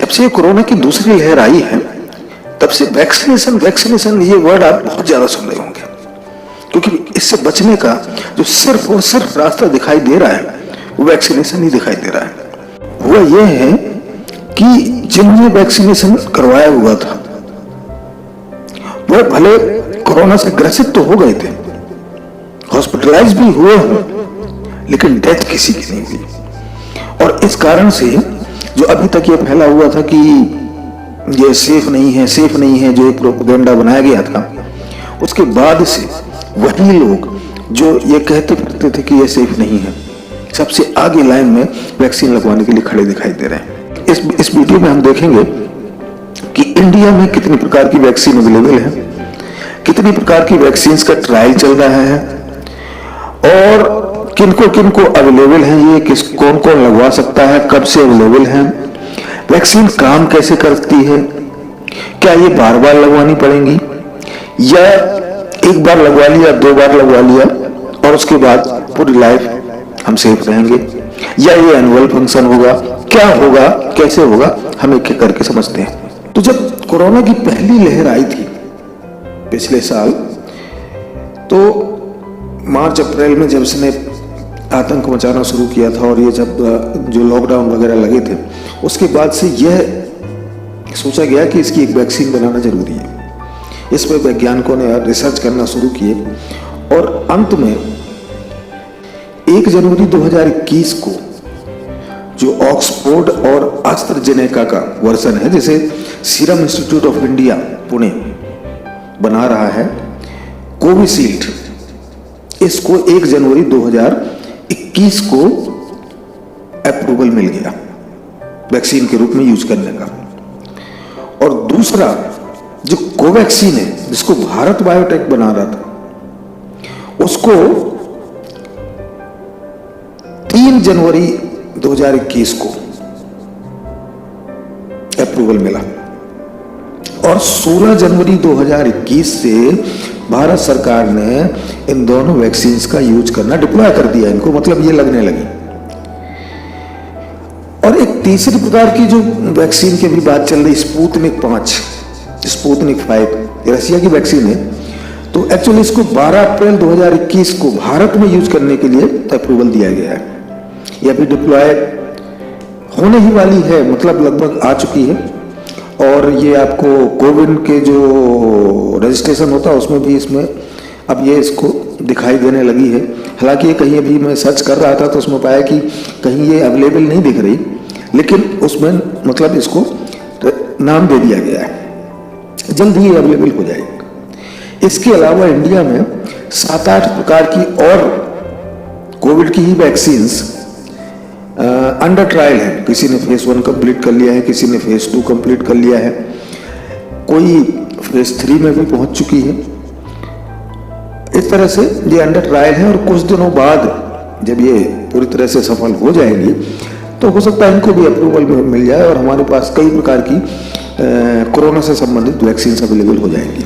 जब से कोरोना की दूसरी लहर आई है तब से वैक्सीनेशन वैक्सीनेशन ये वर्ड आप बहुत ज्यादा सुन रहे होंगे, क्योंकि इससे बचने का जो सिर्फ और सिर्फ रास्ता दिखाई दे रहा है वो वैक्सीनेशन ही दिखाई दे रहा है। हुआ ये है कि जिन्होंने वैक्सीनेशन करवाया हुआ था वह भले कोरोना से ग्रसित तो हो गए थे, हॉस्पिटलाइज भी हुए हैं, लेकिन डेथ किसी की नहीं हुई। और इस कारण से जो अभी तक ये फैला हुआ था कि ये सेफ नहीं है, जो एक प्रोपेगेंडा बनाया गया था, उसके बाद से वही लोग जो ये कहते फिरते थे कि ये सेफ नहीं है, सबसे आगे लाइन में वैक्सीन लगवाने के लिए खड़े दिखाई दे रहे हैं। इस वीडियो में हम देखेंगे कि इंडिया में कितनी प्रकार की वैक्सीन अवेलेबल है, कितनी प्रकार की वैक्सीन का ट्रायल चल रहा है और किनको अवेलेबल है, ये कौन कौन लगवा सकता है, कब से अवेलेबल है, वैक्सीन काम कैसे करती है, क्या ये बार बार लगवानी पड़ेंगी या एक बार लगवा लिया, 2 बार लगवा लिया और उसके बाद पूरी लाइफ हम सेफ रहेंगे, या ये एनुअल फंक्शन होगा, क्या होगा, कैसे होगा, हम एक एक करके समझते हैं। तो जब कोरोना की पहली लहर आई थी पिछले साल, तो मार्च अप्रैल में जब इसने आतंक मचाना शुरू किया था और ये जब जो लॉकडाउन वगैरह लगे थे, उसके बाद से यह सोचा गया कि इसकी एक वैक्सीन बनाना जरूरी है। इस पर वैज्ञानिकों ने रिसर्च करना शुरू किए और अंत में 1 जनवरी 2021 को जो ऑक्सफोर्ड और एस्ट्राजेनेका का वर्जन है, जिसे serum institute of India Pune बना रहा है, कोविशील्ड, इसको 1 जनवरी 2021 को अप्रूवल मिल गया वैक्सीन के रूप में यूज करने का। और दूसरा जो कोवैक्सीन है, जिसको भारत बायोटेक बना रहा था, उसको 3 जनवरी 2021 को अप्रूवल मिला और 16 जनवरी 2021 से भारत सरकार ने इन दोनों वैक्सीन्स का यूज करना डिप्लॉय कर दिया, इनको मतलब ये लगने लगी। और एक तीसरी प्रकार की जो वैक्सीन की भी बात चल रही, स्पुतनिक 5, स्पुतनिक 5, रशिया की वैक्सीन है, तो एक्चुअली इसको 12 अप्रैल 2021 को भारत में यूज करने के लिए अप्रूवल दिया गया है। यह भी डिप्लॉय होने ही वाली है, मतलब लगभग आ चुकी है। और ये आपको कोविन के जो रजिस्ट्रेशन होता है उसमें भी इसमें अब ये इसको दिखाई देने लगी है। हालांकि ये कहीं अभी मैं सर्च कर रहा था तो उसमें पाया कि कहीं ये अवेलेबल नहीं दिख रही, लेकिन उसमें मतलब इसको नाम दे दिया गया है, जल्द ही अवेलेबल हो जाएगी। इसके अलावा इंडिया में 7-8 प्रकार की और कोविड की ही वैक्सीन्स अंडर ट्रायल है। किसी ने फेज 1 कंप्लीट कर लिया है, किसी ने फेज 2 कंप्लीट कर लिया है, कोई फेज 3 में भी पहुंच चुकी है। इस तरह से ये अंडर ट्रायल है और कुछ दिनों बाद जब ये पूरी तरह से सफल हो जाएंगी तो हो सकता है इनको भी अप्रूवल मिल जाए और हमारे पास कई प्रकार की कोरोना से संबंधित वैक्सीन अवेलेबल हो जाएंगी।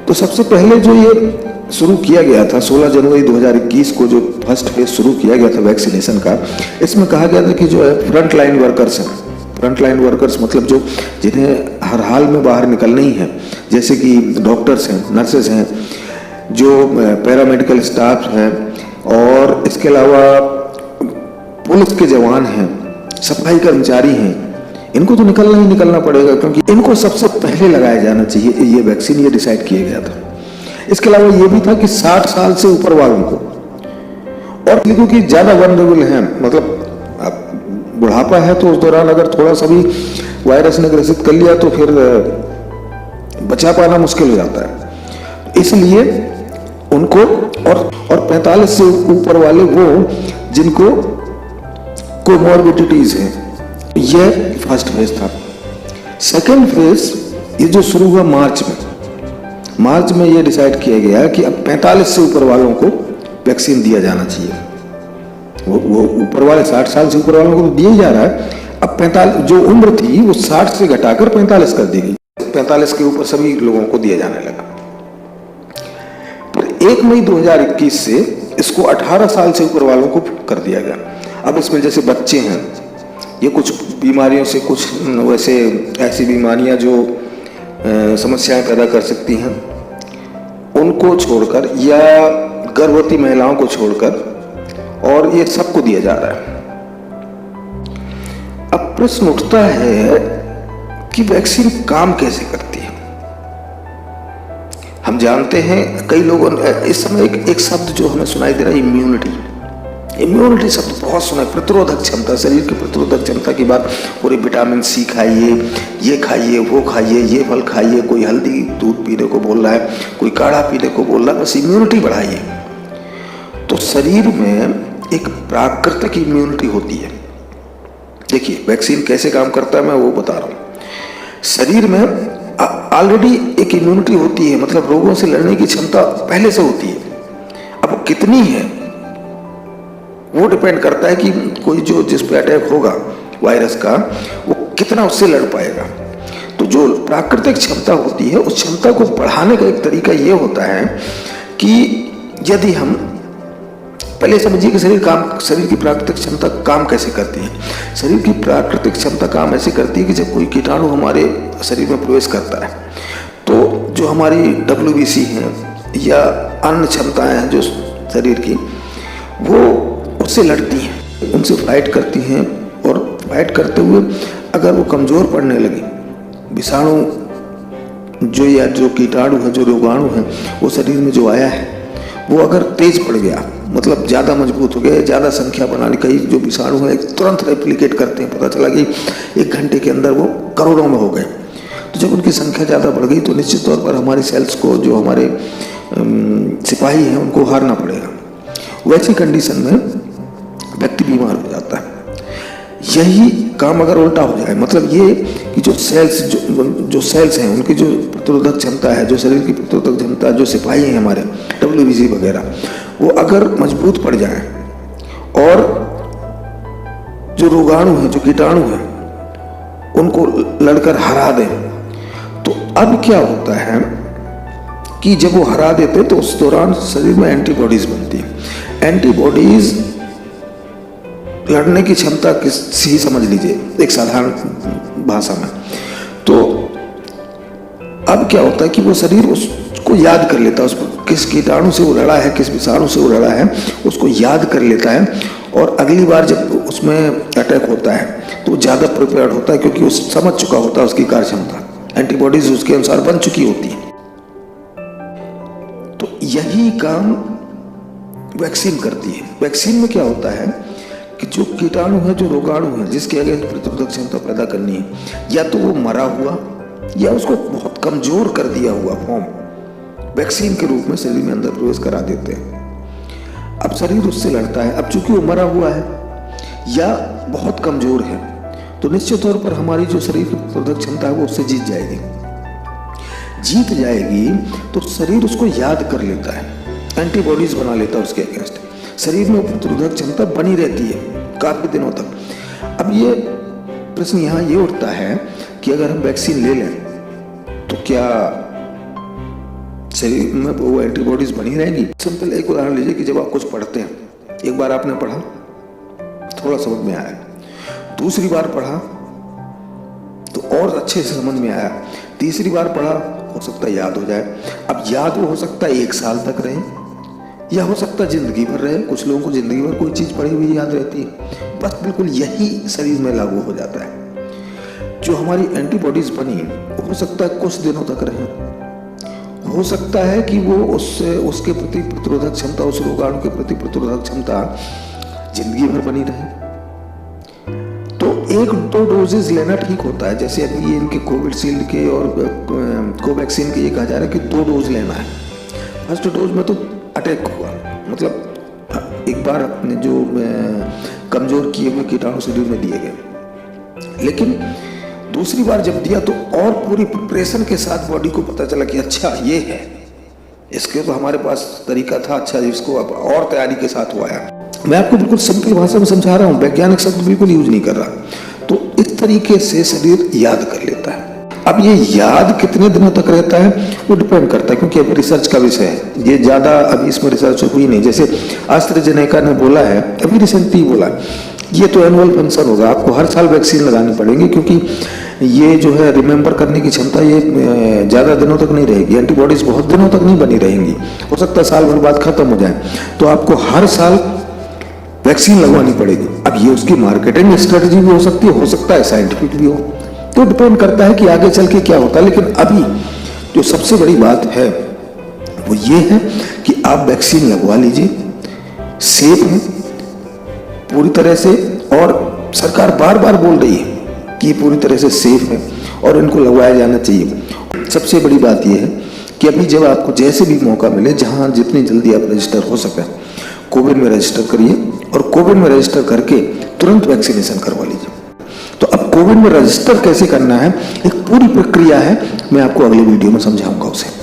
तो सबसे पहले जो ये शुरू किया गया था 16 जनवरी 2021 को, जो फर्स्ट फेज शुरू किया गया था वैक्सीनेशन का, इसमें कहा गया था कि जो है फ्रंट लाइन वर्कर्स हैं, फ्रंट लाइन वर्कर्स मतलब जो जिन्हें हर हाल में बाहर निकलना ही है, जैसे कि डॉक्टर्स हैं, नर्सेज हैं, जो पैरामेडिकल स्टाफ हैं और इसके अलावा पुलिस के जवान हैं, सफाई कर्मचारी हैं, इनको तो निकलना ही निकलना पड़ेगा क्योंकि इनको सबसे पहले लगाया जाना चाहिए ये वैक्सीन, ये डिसाइड किया गया था। इसके अलावा ये भी था कि 60 साल से ऊपर वालों को, और क्योंकि ज्यादा वनरेबल हैं, मतलब बुढ़ापा है तो उस दौरान अगर थोड़ा सा भी वायरस ने ग्रसित कर लिया तो फिर बचा पाना मुश्किल हो जाता है। इसलिए उनको और 45 से ऊपर वाले वो जिनको कोमॉर्बिडिटीज हैं, यह फर्स्ट फेज था। सेकेंड फेज ये जो शुरू हुआ मार्च में ये डिसाइड किया गया कि अब 45 से ऊपर वालों को वैक्सीन दिया जाना चाहिए। वो ऊपर वाले 60 साल से ऊपर वालों को तो दिया ही जा रहा है, अब 45 जो उम्र थी वो 60 से घटाकर 45 कर दी गई, 45 के ऊपर सभी लोगों को दिया जाने लगा। फिर 1 मई 2021 से इसको 18 साल से ऊपर वालों को कर दिया गया। अब इसमें जैसे बच्चे हैं, ये कुछ बीमारियों से, कुछ वैसे ऐसी बीमारियां जो समस्याएं पैदा कर सकती हैं, उनको छोड़कर या गर्भवती महिलाओं को छोड़कर, और ये सबको दिया जा रहा है। अब प्रश्न उठता है कि वैक्सीन काम कैसे करती है। हम जानते हैं, कई लोगों ने इस समय एक शब्द जो हमें सुनाई दे रहा है, इम्यूनिटी शब्द बहुत सुना है। प्रतिरोधक क्षमता, शरीर की प्रतिरोधक क्षमता की बात, पूरे विटामिन सी खाइए, ये खाइए, वो खाइए, ये फल खाइए, कोई हल्दी दूध पीने को बोल रहा है, कोई काढ़ा पीने को बोल रहा है, बस इम्यूनिटी बढ़ाइए। तो शरीर में एक प्राकृतिक इम्यूनिटी होती है। देखिए वैक्सीन कैसे काम करता है, मैं वो बता रहा हूं। शरीर में ऑलरेडी एक इम्यूनिटी होती है, मतलब रोगों से लड़ने की क्षमता पहले से होती है। अब कितनी है वो डिपेंड करता है कि कोई जो जिस पे अटैक होगा वायरस का, वो कितना उससे लड़ पाएगा। तो जो प्राकृतिक क्षमता होती है, उस क्षमता को बढ़ाने का एक तरीका ये होता है कि यदि हम पहले समझिए कि शरीर की प्राकृतिक क्षमता काम कैसे करती है। शरीर की प्राकृतिक क्षमता काम ऐसे करती है कि जब कोई कीटाणु हमारे शरीर में प्रवेश करता है, तो जो हमारी WBC है या अन्य क्षमताएं हैं जो शरीर की, वो उससे लड़ती हैं, उनसे फाइट करती हैं, और फाइट करते हुए अगर वो कमजोर पड़ने लगी, विषाणु जो या जो कीटाणु है, जो रोगाणु है, वो शरीर में जो आया है, वो अगर तेज पड़ गया, मतलब ज़्यादा मजबूत हो गया, ज़्यादा संख्या बनाने, कई जो विषाणु है तुरंत रेप्लिकेट करते हैं, पता चला कि 1 घंटे के अंदर वो करोड़ों में हो गए। तो जब उनकी संख्या ज़्यादा बढ़ गई तो निश्चित तौर पर हमारे सेल्स को, जो हमारे सिपाही हैं, उनको हारना पड़ेगा। वैसी कंडीशन में व्यक्ति बीमार हो जाता है। यही काम अगर उल्टा हो जाए, मतलब ये कि जो सेल्स हैं, उनकी जो प्रतिरोधक क्षमता है, जो शरीर की प्रतिरोधक क्षमता, जो सिपाही हैं हमारे WBC वगैरह, वो अगर मजबूत पड़ जाए और जो रोगाणु हैं, जो कीटाणु हैं, उनको लड़कर हरा दें, तो अब क्या होता है कि जब वो हरा देते तो उस दौरान शरीर में एंटीबॉडीज बनती है। एंटीबॉडीज लड़ने की क्षमता किसी समझ लीजिए एक साधारण भाषा में। तो अब क्या होता है कि वो शरीर उसको याद कर लेता है, उसको किस कीटाणु से वो लड़ा है, किस विषाणु से वो लड़ा है, उसको याद कर लेता है, और अगली बार जब उसमें अटैक होता है तो ज़्यादा प्रिपेयर्ड होता है, क्योंकि वो समझ चुका होता है उसकी कार्य क्षमता, एंटीबॉडीज उसके अनुसार बन चुकी होती है। तो यही काम वैक्सीन करती है। वैक्सीन में क्या होता है कि जो कीटाणु है, जो रोगाणु है, जिसके अगेंस्ट प्रतिरोधक क्षमता पैदा करनी है, या तो वो मरा हुआ या उसको बहुत कमजोर कर दिया हुआ फॉर्म वैक्सीन के रूप में शरीर में अंदर प्रवेश करा देते हैं। अब शरीर उससे लड़ता है। अब चूंकि वो मरा हुआ है या बहुत कमजोर है, तो निश्चित तौर पर हमारी जो शरीर की प्रतिरोधक क्षमता है वो उससे जीत जाएगी। तो शरीर उसको याद कर लेता है, एंटीबॉडीज बना लेता है उसके अगेंस्ट। शरीर में प्रतिरोधक क्षमता बनी रहती है काफी दिनों तक। अब ये प्रश्न यहाँ ये उठता है कि अगर हम वैक्सीन ले लें तो क्या शरीर में वो एंटीबॉडीज बनी रहेंगी? सिंपल एक उदाहरण लीजिए कि जब आप कुछ पढ़ते हैं, एक बार आपने पढ़ा, थोड़ा समझ में आया, दूसरी बार पढ़ा तो और अच्छे से समझ में आया, तीसरी बार पढ़ा, हो सकता है याद हो जाए। अब याद वो हो सकता है 1 साल तक रहे, या हो सकता है जिंदगी भर रहे। कुछ लोगों को जिंदगी भर कोई चीज पढ़ी हुई याद रहती है। बस बिल्कुल यही शरीर में लागू हो जाता है। जो हमारी एंटीबॉडीज बनी, हो सकता है कुछ दिनों तक रहे, हो सकता है कि वो उसके प्रति प्रतिरोधक क्षमता, उस रोगाणु के प्रति प्रतिरोधक क्षमता जिंदगी भर बनी रहे। तो 1-2 डोजेज लेना ठीक होता है। जैसे अभी ये इनके कोविशील्ड के और कोवैक्सीन के ये कहा जा रहा है कि 2 डोज लेना है। फर्स्ट डोज में तो अटैक हुआ, मतलब एक बार अपने जो कमजोर किए हुए कीटाणु शरीर में दिए गए, लेकिन दूसरी बार जब दिया तो और पूरी प्रिपरेशन के साथ बॉडी को पता चला कि अच्छा ये है, इसके तो हमारे पास तरीका था, अच्छा इसको अब और तैयारी के साथ हुआ है। मैं आपको बिल्कुल सिंपल भाषा में समझा रहा हूँ, वैज्ञानिक शब्द बिल्कुल यूज नहीं कर रहा। तो इस तरीके से शरीर याद कर लेता है। अब ये याद कितने दिनों तक रहता है वो डिपेंड करता है, क्योंकि अभी रिसर्च का विषय है, ये ज्यादा अभी इसमें रिसर्च हुई नहीं। जैसे एस्ट्राजेनेका ने बोला है, अभी रिसेंटली बोला ये तो एनुअल फंक्शन होगा, आपको हर साल वैक्सीन लगानी पड़ेगी, क्योंकि ये जो है रिमेंबर करने की क्षमता ये ज़्यादा दिनों तक नहीं रहेगी, एंटीबॉडीज बहुत दिनों तक नहीं बनी रहेंगी, हो सकता है साल भर बाद खत्म हो जाए। तो आपको हर साल वैक्सीन लगवानी पड़ेगी। अब ये उसकी मार्केटिंग स्ट्रेटजी भी हो सकता है साइंटिफिक भी हो, तो डिपेंड करता है कि आगे चल के क्या होता है। लेकिन अभी जो सबसे बड़ी बात है वो ये है कि आप वैक्सीन लगवा लीजिए, सेफ है पूरी तरह से, और सरकार बार बार बोल रही है कि पूरी तरह से सेफ है और इनको लगवाया जाना चाहिए। सबसे बड़ी बात यह है कि अभी जब आपको जैसे भी मौका मिले, जहां जितनी जल्दी आप रजिस्टर हो सके, कोविन में रजिस्टर करिए और कोविन में रजिस्टर करके तुरंत वैक्सीनेशन करवा लीजिए। तो अब कोविन में रजिस्टर कैसे करना है, एक पूरी प्रक्रिया है, मैं आपको अगले वीडियो में समझाऊंगा उसे।